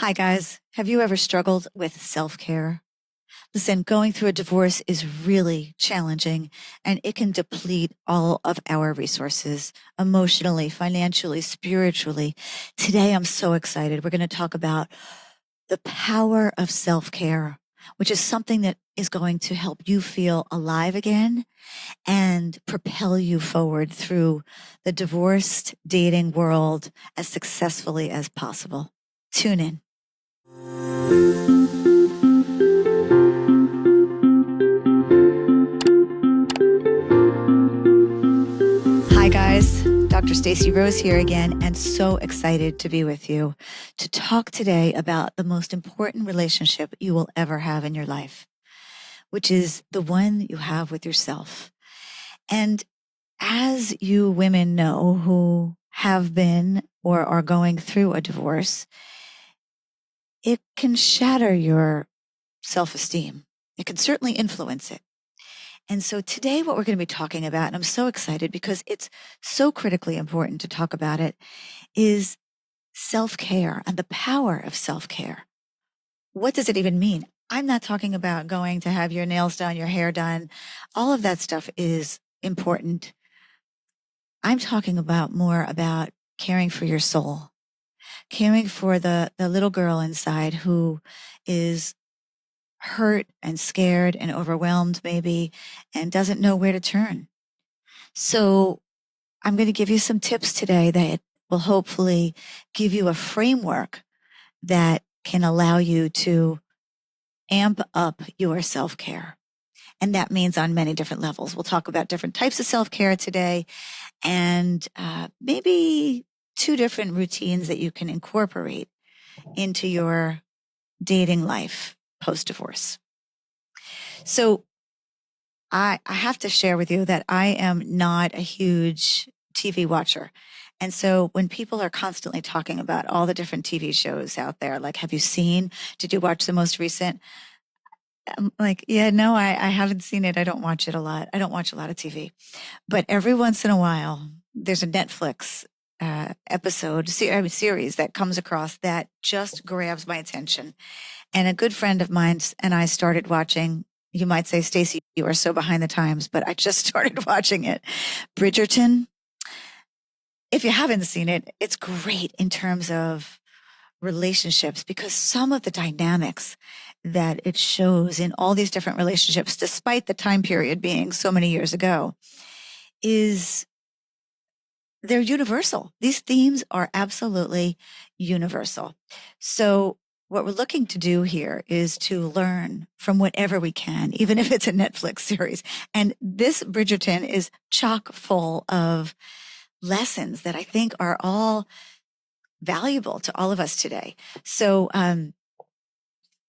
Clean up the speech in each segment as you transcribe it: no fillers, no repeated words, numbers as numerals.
Hi, guys. Have you ever struggled with self-care? Listen, going through a divorce is really challenging and it can deplete all of our resources emotionally, financially, spiritually. Today, I'm so excited. We're going to talk about the power of self-care, which is something that is going to help you feel alive again and propel you forward through the divorced dating world as successfully as possible. Tune in. Hi, guys. Dr. Stacey Rose here again, and so excited to be with you to talk today about the most important relationship you will ever have in your life, which is the one you have with yourself. And as you women know who have been or are going through a divorce, it can shatter your self-esteem. It can certainly influence it. And so today what we're going to be talking about, and I'm so excited because it's so critically important to talk about it, is self-care and the power of self-care. What does it even mean? I'm not talking about going to have your nails done, your hair done. All of that stuff is important. I'm talking about more about caring for your soul, caring for the little girl inside who is hurt and scared and overwhelmed maybe and doesn't know where to turn. So I'm going to give you some tips today that will hopefully give you a framework that can allow you to amp up your self-care. And that means on many different levels. We'll talk about different types of self-care today and maybe 2 different routines that you can incorporate into your dating life post-divorce. So I have to share with you that I am not a huge TV watcher. And so when people are constantly talking about all the different TV shows out there, like, have you seen, did you watch the most recent? I'm like, yeah, no, I haven't seen it. I don't watch it a lot. I don't watch a lot of TV. But every once in a while, there's a Netflix series that comes across that just grabs my attention. And a good friend of mine and I started watching. You might say, Stacey, you are so behind the times, but I just started watching it. Bridgerton. If you haven't seen it, it's great in terms of relationships because some of the dynamics that it shows in all these different relationships, despite the time period being so many years ago, they're universal. These themes are absolutely universal. So what we're looking to do here is to learn from whatever we can, even if it's a Netflix series. And this Bridgerton is chock full of lessons that I think are all valuable to all of us today. So I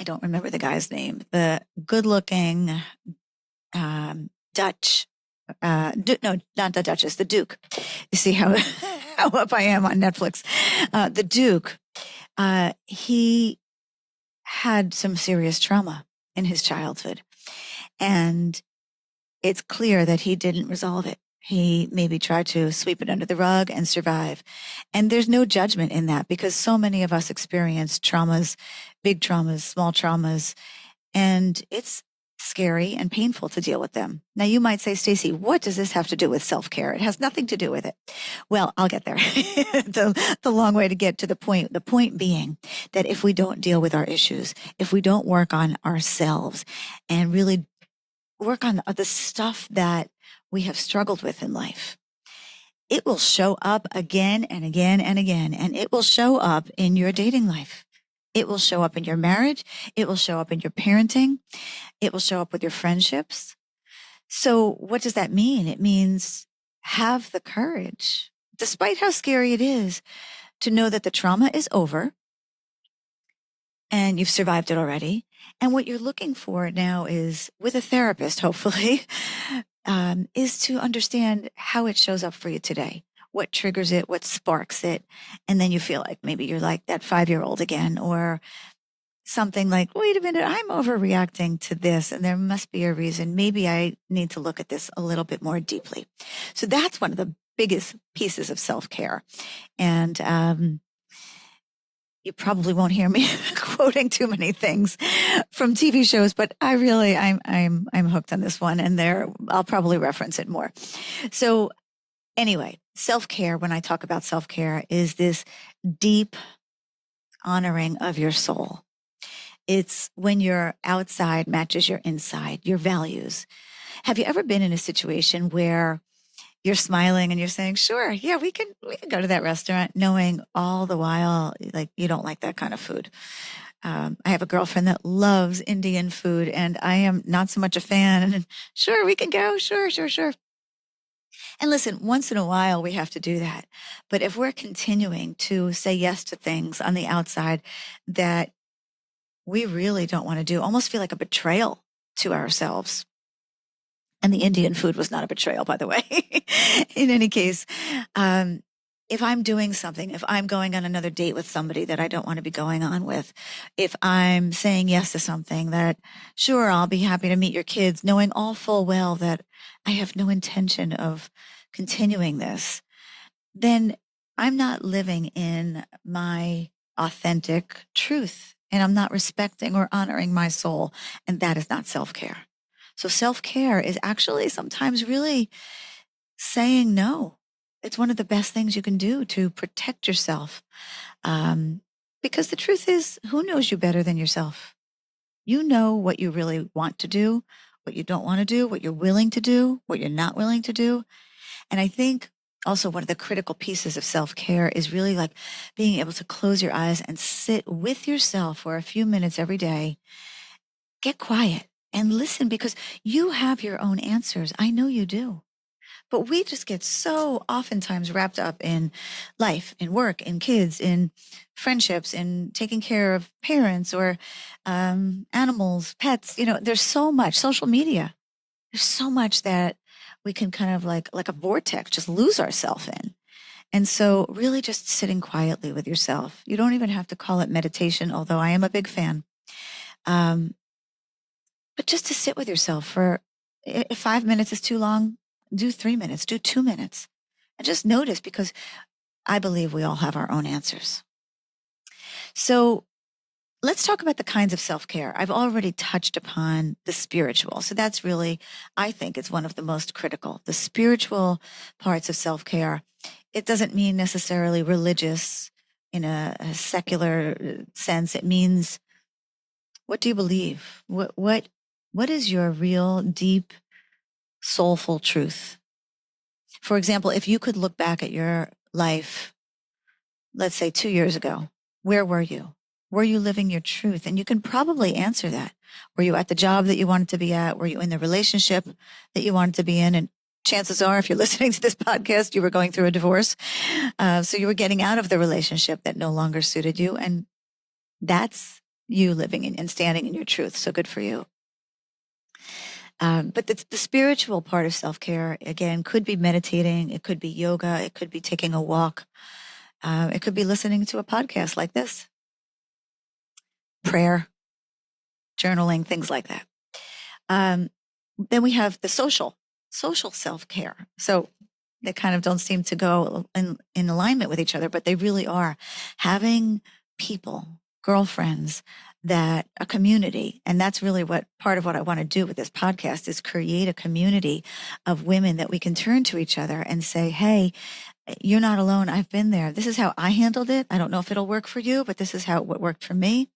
don't remember the guy's name, the good-looking Dutch, no, not the Duchess, the Duke. You see how how up I am on Netflix. The Duke, he had some serious trauma in his childhood, and it's clear that he didn't resolve it. He maybe tried to sweep it under the rug and survive. And there's no judgment in that because so many of us experience traumas, big traumas, small traumas, and it's scary and painful to deal with them. Now you might say, Stacey, what does this have to do with self-care? It has nothing to do with it. Well, I'll get there. the long way to get to the point. The point being that if we don't deal with our issues, if we don't work on ourselves and really work on the stuff that we have struggled with in life, it will show up again and again and again, and it will show up in your dating life. It will show up in your marriage. It will show up in your parenting. It will show up with your friendships. So what does that mean? It means have the courage, despite how scary it is, to know that the trauma is over and you've survived it already. And what you're looking for now is, with a therapist, hopefully, is to understand how it shows up for you today. What triggers it, what sparks it. And then you feel like maybe you're like that 5-year-old again, or something like, wait a minute, I'm overreacting to this and there must be a reason. Maybe I need to look at this a little bit more deeply. So that's one of the biggest pieces of self-care. And, You probably won't hear me quoting too many things from TV shows, but I'm hooked on this one, and I'll probably reference it more. So anyway, self-care, when I talk about self-care, is this deep honoring of your soul. It's when your outside matches your inside, your values. Have you ever been in a situation where you're smiling and you're saying, sure, yeah, we can go to that restaurant, knowing all the while, like, you don't like that kind of food. I have a girlfriend that loves Indian food, and I am not so much a fan. And sure, we can go. Sure, sure, sure. And listen, once in a while, we have to do that. But if we're continuing to say yes to things on the outside that we really don't want to do, almost feel like a betrayal to ourselves. And the Indian food was not a betrayal, by the way. In any case, if I'm doing something, if I'm going on another date with somebody that I don't want to be going on with, if I'm saying yes to something that, sure, I'll be happy to meet your kids, knowing all full well that I have no intention of continuing this, then I'm not living in my authentic truth, and I'm not respecting or honoring my soul. And that is not self-care. So self-care is actually sometimes really saying no. It's one of the best things you can do to protect yourself. Because the truth is, who knows you better than yourself? You know what you really want to do, what you don't want to do, what you're willing to do, what you're not willing to do. And I think also one of the critical pieces of self-care is really like being able to close your eyes and sit with yourself for a few minutes every day. Get quiet and listen, because you have your own answers. I know you do. But we just get so oftentimes wrapped up in life, in work, in kids, in friendships, in taking care of parents or animals, pets. There's so much social media. There's so much that we can kind of like a vortex, just lose ourselves in. And so really just sitting quietly with yourself. You don't even have to call it meditation, although I am a big fan. But just to sit with yourself for, if 5 minutes is too long, do 3 minutes, do 2 minutes, and just notice, because I believe we all have our own answers. So let's talk about the kinds of self-care. I've already touched upon the spiritual. So that's really, I think it's one of the most critical. The spiritual parts of self-care. It doesn't mean necessarily religious in a secular sense. It means, what do you believe? What is your real, deep, soulful truth? For example, if you could look back at your life, let's say 2 years ago, where were you? Were you living your truth? And you can probably answer that. Were you at the job that you wanted to be at? Were you in the relationship that you wanted to be in? And chances are, if you're listening to this podcast, you were going through a divorce. So you were getting out of the relationship that no longer suited you. And that's you living in and standing in your truth. So good for you. But the spiritual part of self-care, again, could be meditating. It could be yoga. It could be taking a walk. It could be listening to a podcast like this, prayer, journaling, things like that. Then we have the social self-care. So they kind of don't seem to go in alignment with each other, but they really are. Having people, girlfriends, that a community, and that's really what part of what I want to do with this podcast is create a community of women that we can turn to each other and say, hey, you're not alone. I've been there. This is how I handled it. I don't know if it'll work for you, but this is how it worked for me.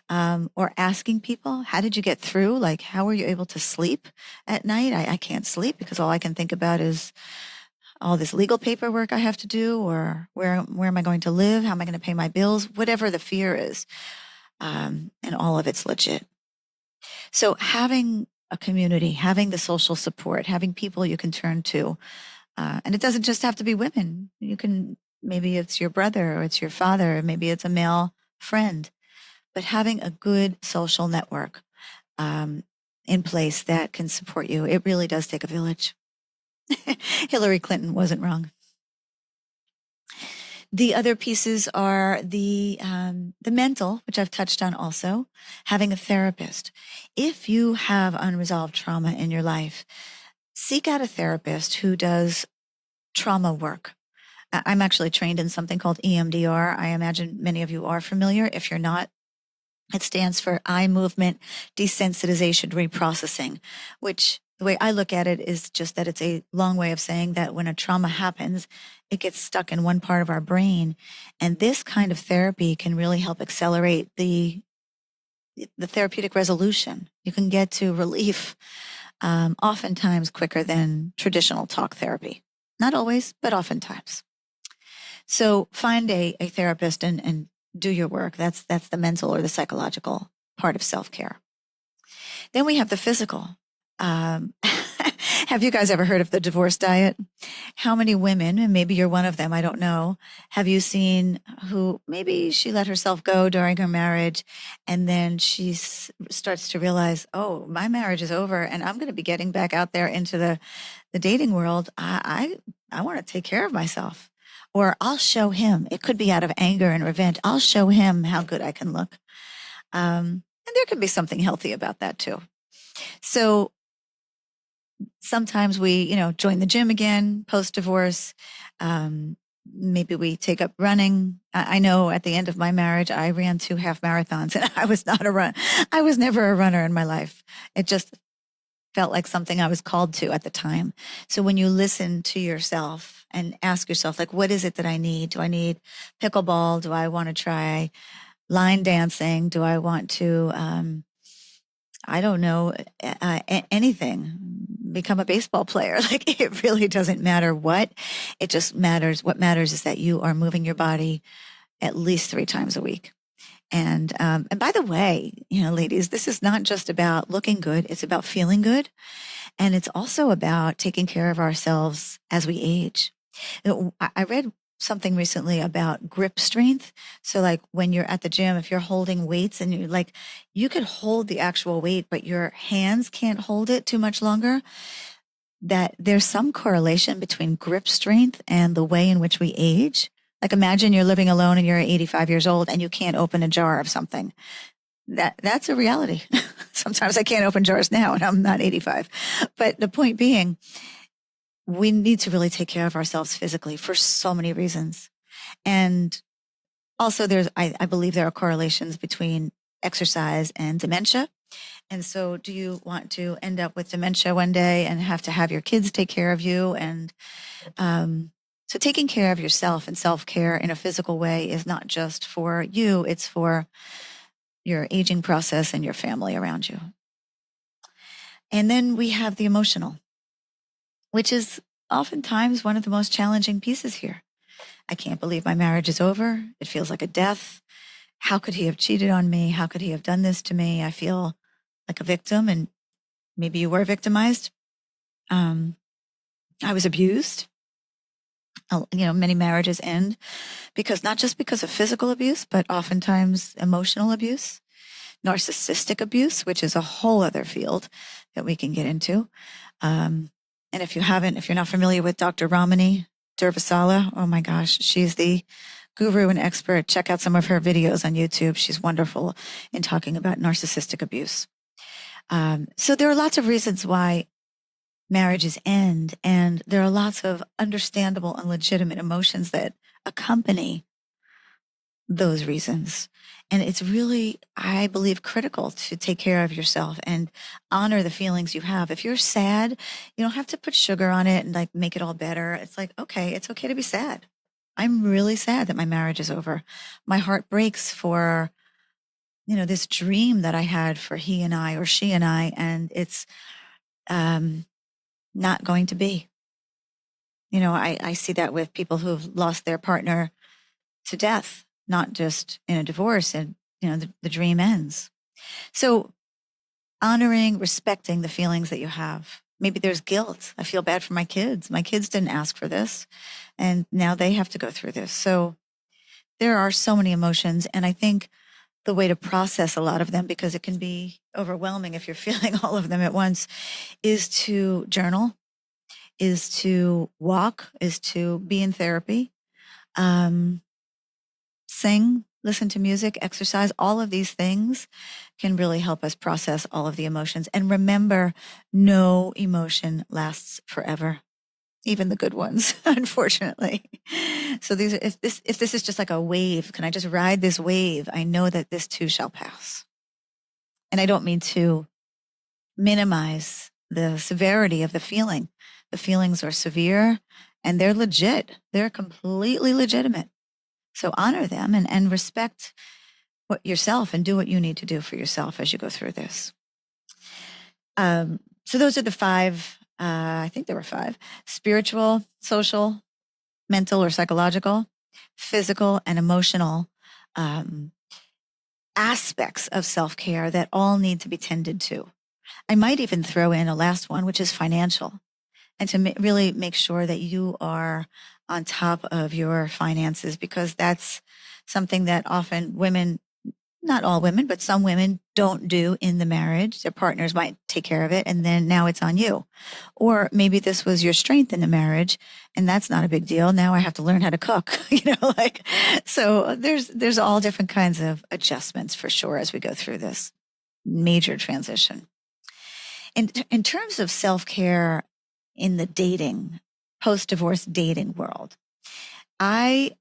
Or asking people, how did you get through? Like, how were you able to sleep at night? I can't sleep because all I can think about is all this legal paperwork I have to do, or where am I going to live? How am I going to pay my bills? Whatever the fear is. And all of it's legit. So having a community, having the social support, having people you can turn to, and it doesn't just have to be women. You can, maybe it's your brother or it's your father, or maybe it's a male friend, but having a good social network in place that can support you. It really does take a village. Hillary Clinton wasn't wrong. The other pieces are the mental, which I've touched on also, having a therapist. If you have unresolved trauma in your life, seek out a therapist who does trauma work. I'm actually trained in something called EMDR. I imagine many of you are familiar. If you're not, it stands for eye movement desensitization reprocessing, which the way I look at it is just that it's a long way of saying that when a trauma happens, it gets stuck in one part of our brain. And this kind of therapy can really help accelerate the therapeutic resolution. You can get to relief oftentimes quicker than traditional talk therapy. Not always, but oftentimes. So find a therapist and do your work. That's the mental or the psychological part of self-care. Then we have the physical. Have you guys ever heard of the divorce diet? How many women, and maybe you're one of them, I don't know, have you seen who maybe she let herself go during her marriage and then she starts to realize, oh, my marriage is over and I'm going to be getting back out there into the dating world. I want to take care of myself. Or I'll show him. It could be out of anger and revenge. I'll show him how good I can look. And there can be something healthy about that too. So sometimes we, join the gym again post-divorce. Maybe we take up running. I know at the end of my marriage, I ran 2 half marathons and I was I was never a runner in my life. It just felt like something I was called to at the time. So when you listen to yourself and ask yourself, like, what is it that I need? Do I need pickleball? Do I want to try line dancing? Do I want to, I don't know, anything, become a baseball player? Like, it really doesn't matter what. It just matters. What matters is that you are moving your body at least 3 times a week. And by the way, ladies, this is not just about looking good. It's about feeling good. And it's also about taking care of ourselves as we age. I read something recently about grip strength. So like when you're at the gym, if you're holding weights and you could hold the actual weight, but your hands can't hold it too much longer, that there's some correlation between grip strength and the way in which we age. Like imagine you're living alone and you're 85 years old and you can't open a jar of something. That's a reality. Sometimes I can't open jars now and I'm not 85. But the point being, we need to really take care of ourselves physically for so many reasons. And also I believe there are correlations between exercise and dementia. And so do you want to end up with dementia one day and have to have your kids take care of you? And, so taking care of yourself and self-care in a physical way is not just for you, it's for your aging process and your family around you. And then we have the emotional, which is oftentimes one of the most challenging pieces here. I can't believe my marriage is over. It feels like a death. How could he have cheated on me? How could he have done this to me? I feel like a victim, and maybe you were victimized. I was abused. Many marriages end not just because of physical abuse, but oftentimes emotional abuse, narcissistic abuse, which is a whole other field that we can get into. And if you're not familiar with Dr. Ramani Durvasala, oh my gosh, she's the guru and expert. Check out some of her videos on YouTube. She's wonderful in talking about narcissistic abuse. So there are lots of reasons why marriages end, and there are lots of understandable and legitimate emotions that accompany those reasons. And it's really, I believe, critical to take care of yourself and honor the feelings you have. If you're sad, you don't have to put sugar on it and like make it all better. It's like, okay, it's okay to be sad. I'm really sad that my marriage is over. My heart breaks for, this dream that I had for he and I or she and I, and it's, not going to be. I see that with people who've lost their partner to death, not just in a divorce, and, the dream ends. So honoring, respecting the feelings that you have. Maybe there's guilt. I feel bad for my kids. My kids didn't ask for this, and now they have to go through this. So there are so many emotions, and I think the way to process a lot of them, because it can be overwhelming if you're feeling all of them at once, is to journal, is to walk, is to be in therapy, sing, listen to music, exercise. All of these things can really help us process all of the emotions. And remember, no emotion lasts forever. even the good ones, unfortunately. So if this is just like a wave, can I just ride this wave? I know that this too shall pass. And I don't mean to minimize the severity of the feeling. The feelings are severe and they're legit. They're completely legitimate. So honor them and respect yourself and do what you need to do for yourself as you go through this. So those are the five, I think there were five: spiritual, social, mental or psychological, physical, and emotional aspects of self-care that all need to be tended to. I might even throw in a last one, which is financial, and to really make sure that you are on top of your finances, because that's something that often women, not all women, but some women don't do in the marriage. Their partners might take care of it, and then now it's on you. Or maybe this was your strength in the marriage, and that's not a big deal. Now I have to learn how to cook, so there's all different kinds of adjustments for sure as we go through this major transition. In terms of self-care in the dating, post-divorce dating world, I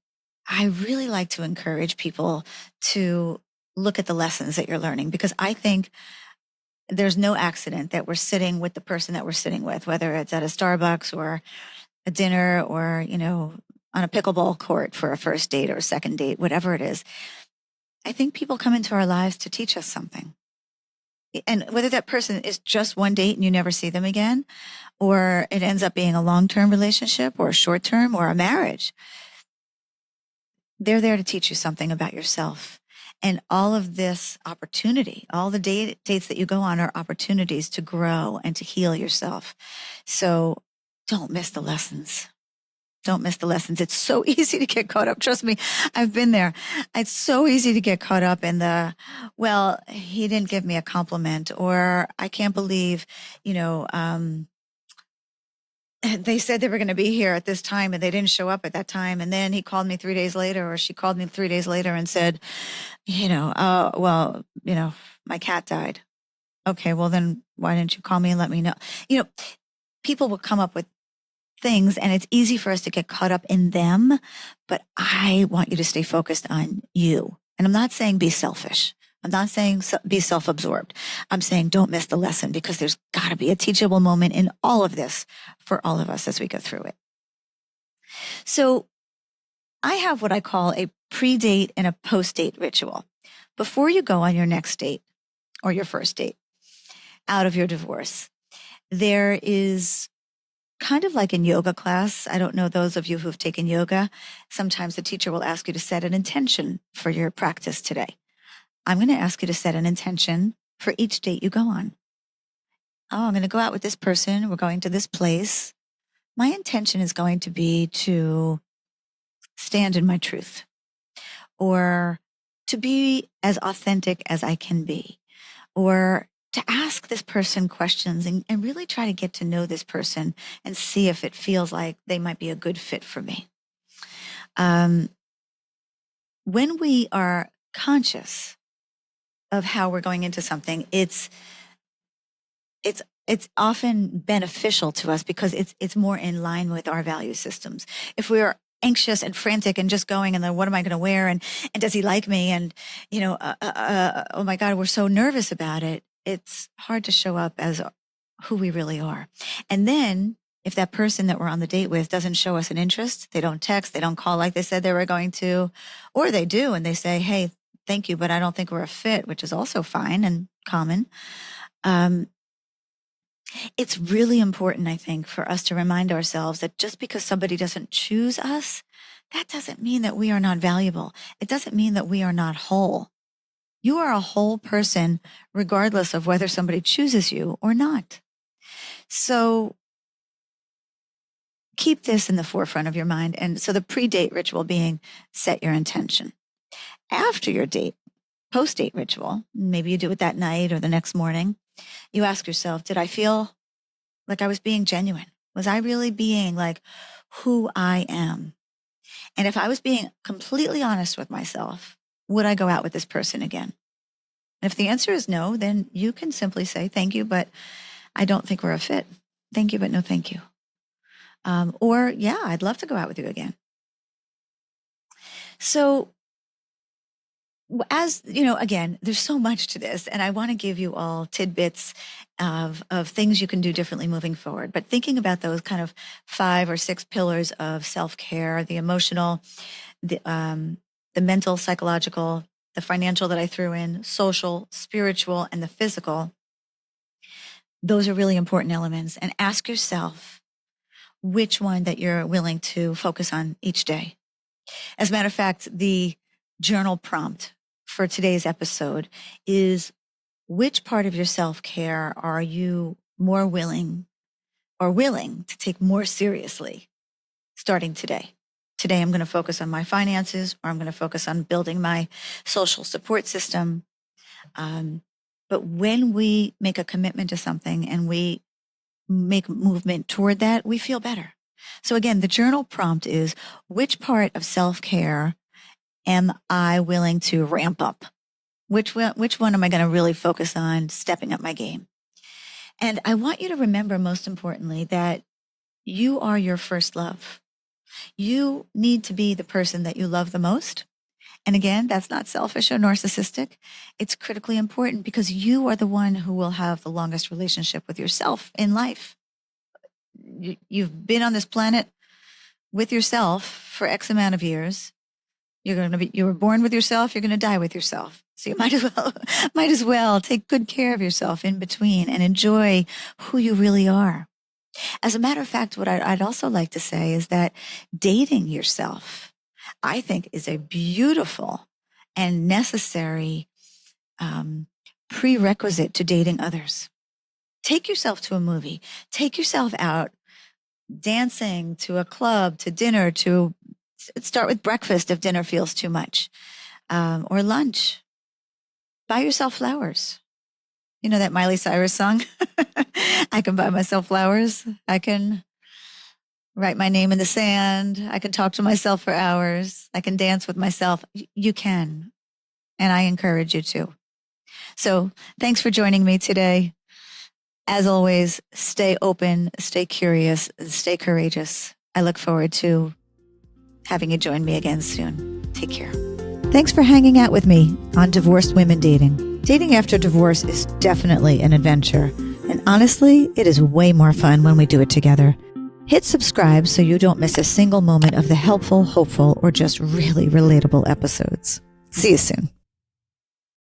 really like to encourage people to look at the lessons that you're learning, because I think there's no accident that we're sitting with the person that we're sitting with, whether it's at a Starbucks or a dinner or, on a pickleball court for a first date or a second date, whatever it is. I think people come into our lives to teach us something. And whether that person is just one date and you never see them again, or it ends up being a long-term relationship or a short-term or a marriage, they're there to teach you something about yourself. And all of this opportunity, all the dates that you go on are opportunities to grow and to heal yourself. So don't miss the lessons. Don't miss the lessons. It's so easy to get caught up. Trust me, I've been there. It's so easy to get caught up in well, he didn't give me a compliment, or I can't believe, they said they were going to be here at this time and they didn't show up at that time. And then he called me 3 days later, or she called me 3 days later and said, my cat died. Okay, well then why didn't you call me and let me know? People will come up with things, and it's easy for us to get caught up in them, but I want you to stay focused on you. And I'm not saying be selfish. I'm not saying be self-absorbed. I'm saying don't miss the lesson, because there's got to be a teachable moment in all of this for all of us as we go through it. So I have what I call a pre-date and a post-date ritual. Before you go on your next date or your first date out of your divorce, there is kind of like in yoga class. I don't know those of you who've taken yoga. Sometimes the teacher will ask you to set an intention for your practice today. I'm going to ask you to set an intention for each date you go on. Oh, I'm going to go out with this person. We're going to this place. My intention is going to be to stand in my truth, or to be as authentic as I can be, or to ask this person questions and really try to get to know this person and see if it feels like they might be a good fit for me. When we are conscious of how we're going into something, it's often beneficial to us, because it's more in line with our value systems. If we are anxious and frantic and just going, and then what am I going to wear? And does he like me? And, oh my God, we're so nervous about it. It's hard to show up as who we really are. And then if that person that we're on the date with doesn't show us an interest, they don't text, they don't call like they said they were going to, or they do, and they say, hey, thank you, but I don't think we're a fit, which is also fine and common. It's really important, I think, for us to remind ourselves that just because somebody doesn't choose us, that doesn't mean that we are not valuable. It doesn't mean that we are not whole. You are a whole person, regardless of whether somebody chooses you or not. So keep this in the forefront of your mind. And so the pre-date ritual being set your intention. After your date, post-date ritual, maybe you do it that night or the next morning, you ask yourself, did I feel like I was being genuine? Was I really being like who I am? And if I was being completely honest with myself, would I go out with this person again? And if the answer is no, then you can simply say, thank you, but I don't think we're a fit. Thank you, but no thank you. Or, yeah, I'd love to go out with you again. So, as you know, again, there's so much to this, and I want to give you all tidbits of things you can do differently moving forward. But thinking about those kind of 5 or 6 pillars of self-care, the emotional, the mental, psychological, the financial that I threw in, social, spiritual, and the physical, those are really important elements. And ask yourself which one that you're willing to focus on each day. As a matter of fact, the journal prompt for today's episode is, which part of your self-care are you more willing to take more seriously starting today? Today, I'm going to focus on my finances, or I'm going to focus on building my social support system. But when we make a commitment to something and we make movement toward that, we feel better. So again, the journal prompt is, which part of self-care am I willing to ramp up? Which one am I going to really focus on stepping up my game? And I want you to remember, most importantly, that you are your first love. You need to be the person that you love the most. And again, that's not selfish or narcissistic. It's critically important because you are the one who will have the longest relationship with yourself in life. You've been on this planet with yourself for X amount of years. You were born with yourself. You're going to die with yourself. So you might as well take good care of yourself in between and enjoy who you really are. As a matter of fact, what I'd also like to say is that dating yourself, I think, is a beautiful and necessary prerequisite to dating others. Take yourself to a movie. Take yourself out dancing, to a club, to dinner, to start with breakfast if dinner feels too much, or lunch. Buy yourself flowers. You know that Miley Cyrus song? I can buy myself flowers. I can write my name in the sand. I can talk to myself for hours. I can dance with myself. You can. And I encourage you to. So thanks for joining me today. As always, stay open, stay curious, stay courageous. I look forward to having you join me again soon. Take care. Thanks for hanging out with me on Divorced Women Dating. Dating after divorce is definitely an adventure. And honestly, it is way more fun when we do it together. Hit subscribe so you don't miss a single moment of the helpful, hopeful, or just really relatable episodes. See you soon.